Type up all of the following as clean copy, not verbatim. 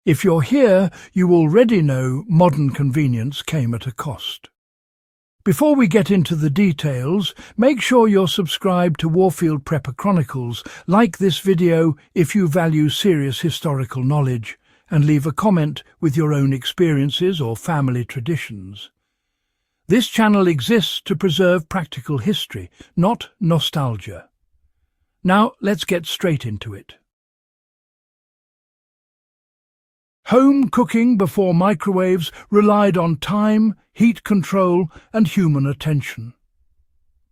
If you're here, you already know modern convenience came at a cost. Before we get into the details, make sure you're subscribed to Warfield Prepper Chronicles, like this video if you value serious historical knowledge, and leave a comment with your own experiences or family traditions. This channel exists to preserve practical history, not nostalgia. Now let's get straight into it. Home cooking before microwaves relied on time, heat control, and human attention.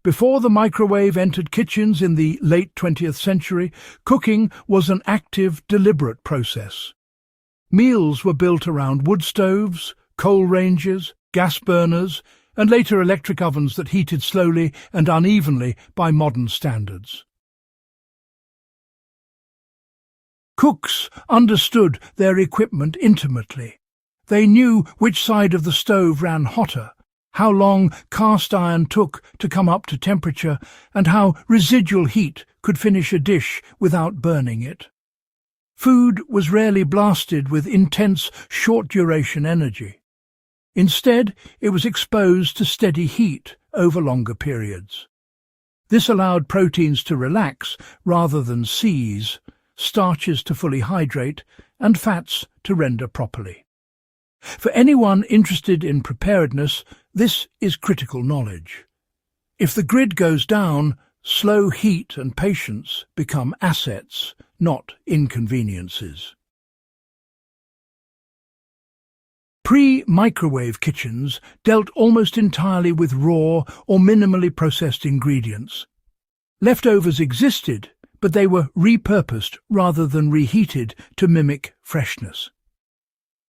Before the microwave entered kitchens in the late 20th century, cooking was an active, deliberate process. Meals were built around wood stoves, coal ranges, gas burners, and later electric ovens that heated slowly and unevenly by modern standards. Cooks understood their equipment intimately. They knew which side of the stove ran hotter, how long cast iron took to come up to temperature, and how residual heat could finish a dish without burning it. Food was rarely blasted with intense, short-duration energy. Instead, it was exposed to steady heat over longer periods. This allowed proteins to relax rather than seize, starches to fully hydrate, and fats to render properly. For anyone interested in preparedness, this is critical knowledge. If the grid goes down, slow heat and patience become assets, not inconveniences. Pre-microwave kitchens dealt almost entirely with raw or minimally processed ingredients. Leftovers existed, but they were repurposed rather than reheated to mimic freshness.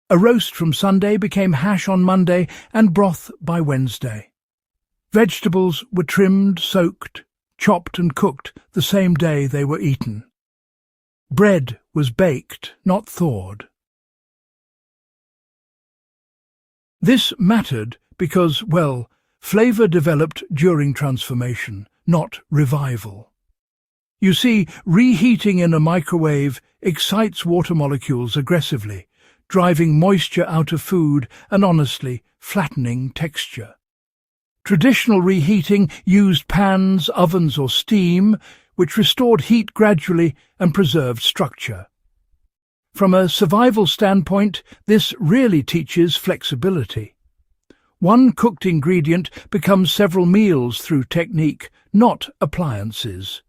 A roast from Sunday became hash on Monday and broth by Wednesday. Vegetables were trimmed, soaked, chopped and cooked the same day they were eaten. Bread was baked, not thawed. This mattered because, well, flavour developed during transformation, not revival. You see, reheating in a microwave excites water molecules aggressively, driving moisture out of food and, honestly, flattening texture. Traditional reheating used pans, ovens or steam, which restored heat gradually and preserved structure. From a survival standpoint, this really teaches flexibility. One cooked ingredient becomes several meals through technique, not appliances.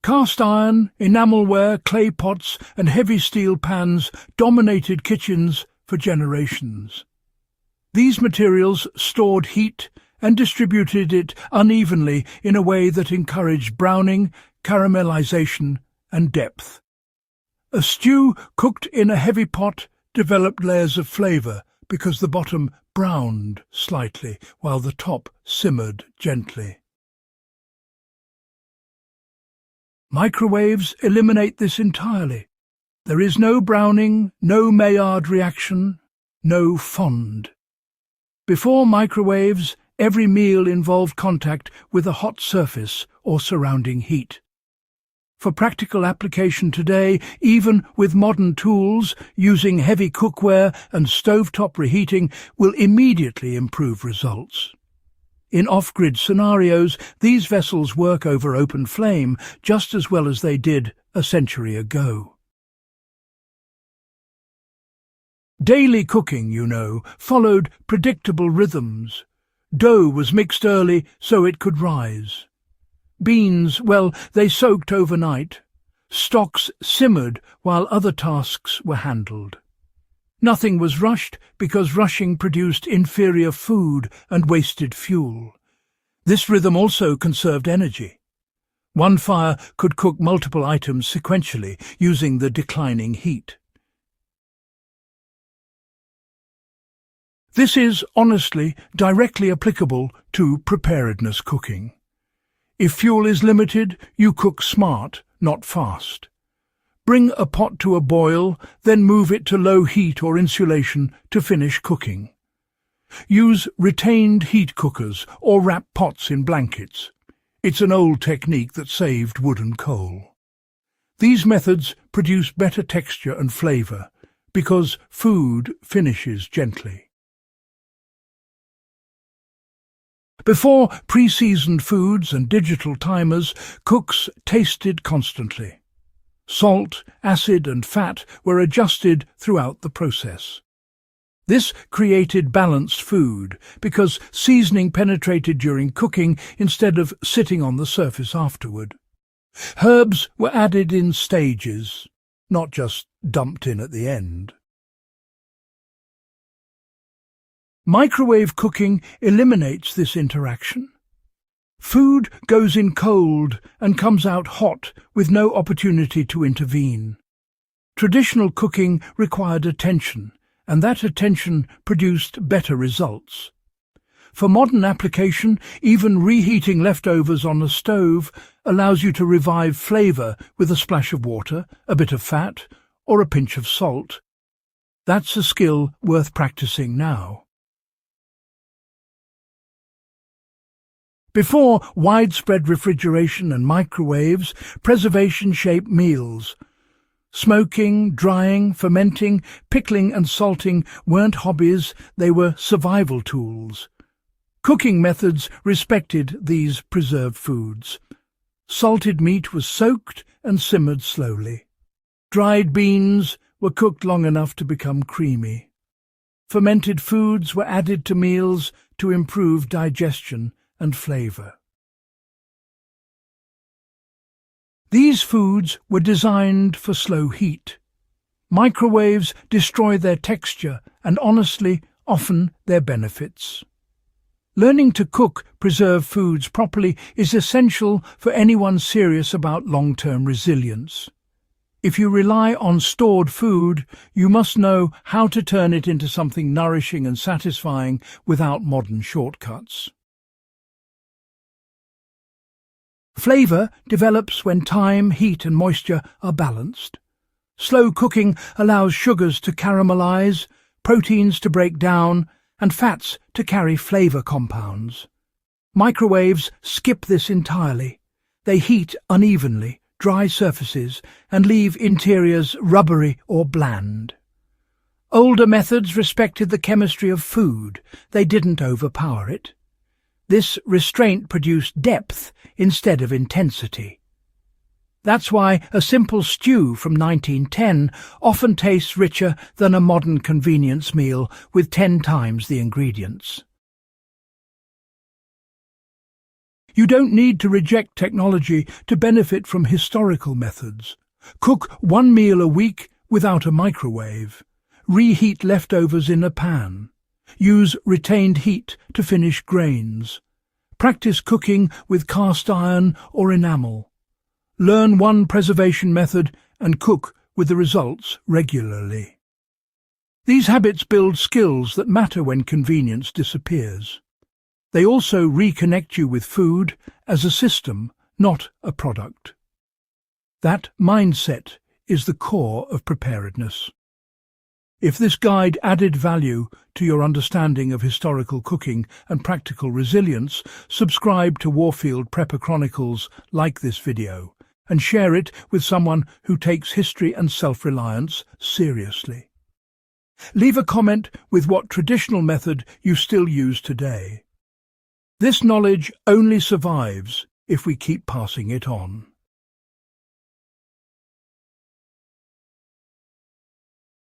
Cast iron, enamelware, clay pots and heavy steel pans dominated kitchens for generations. These materials stored heat and distributed it unevenly in a way that encouraged browning, caramelization and depth. A stew cooked in a heavy pot developed layers of flavour because the bottom browned slightly while the top simmered gently. Microwaves eliminate this entirely. There is no browning, no Maillard reaction, no fond. Before microwaves, every meal involved contact with a hot surface or surrounding heat. For practical application today, even with modern tools, using heavy cookware and stovetop reheating will immediately improve results. In off-grid scenarios, these vessels work over open flame just as well as they did a century ago. Daily cooking, you know, followed predictable rhythms. Dough was mixed early so it could rise. Beans, well, they soaked overnight. Stocks simmered while other tasks were handled. Nothing was rushed because rushing produced inferior food and wasted fuel. This rhythm also conserved energy. One fire could cook multiple items sequentially using the declining heat. This is, honestly, directly applicable to preparedness cooking. If fuel is limited, you cook smart, not fast. Bring a pot to a boil, then move it to low heat or insulation to finish cooking. Use retained heat cookers or wrap pots in blankets. It's an old technique that saved wood and coal. These methods produce better texture and flavour because food finishes gently. Before pre-seasoned foods and digital timers, cooks tasted constantly. Salt, acid and fat were adjusted throughout the process. This created balanced food because seasoning penetrated during cooking instead of sitting on the surface afterward. Herbs were added in stages, not just dumped in at the end. Microwave cooking eliminates this interaction. Food goes in cold and comes out hot with no opportunity to intervene. Traditional cooking required attention, and that attention produced better results. For modern application, even reheating leftovers on a stove allows you to revive flavour with a splash of water, a bit of fat, or a pinch of salt. That's a skill worth practicing now. Before widespread refrigeration and microwaves, preservation shaped meals. Smoking, drying, fermenting, pickling and salting weren't hobbies, they were survival tools. Cooking methods respected these preserved foods. Salted meat was soaked and simmered slowly. Dried beans were cooked long enough to become creamy. Fermented foods were added to meals to improve digestion and flavour. These foods were designed for slow heat. Microwaves destroy their texture and, honestly, often their benefits. Learning to cook preserved foods properly is essential for anyone serious about long-term resilience. If you rely on stored food, you must know how to turn it into something nourishing and satisfying without modern shortcuts. Flavour develops when time, heat and moisture are balanced. Slow cooking allows sugars to caramelize, proteins to break down, and fats to carry flavour compounds. Microwaves skip this entirely. They heat unevenly, dry surfaces, and leave interiors rubbery or bland. Older methods respected the chemistry of food. They didn't overpower it. This restraint produced depth instead of intensity. That's why a simple stew from 1910 often tastes richer than a modern convenience meal with 10 times the ingredients. You don't need to reject technology to benefit from historical methods. Cook one meal a week without a microwave. Reheat leftovers in a pan. Use retained heat to finish grains. Practice cooking with cast iron or enamel. Learn one preservation method and cook with the results regularly. These habits build skills that matter when convenience disappears. They also reconnect you with food as a system, not a product. That mindset is the core of preparedness. If this guide added value to your understanding of historical cooking and practical resilience, subscribe to Warfield Prepper Chronicles, like this video, and share it with someone who takes history and self-reliance seriously. Leave a comment with what traditional method you still use today. This knowledge only survives if we keep passing it on.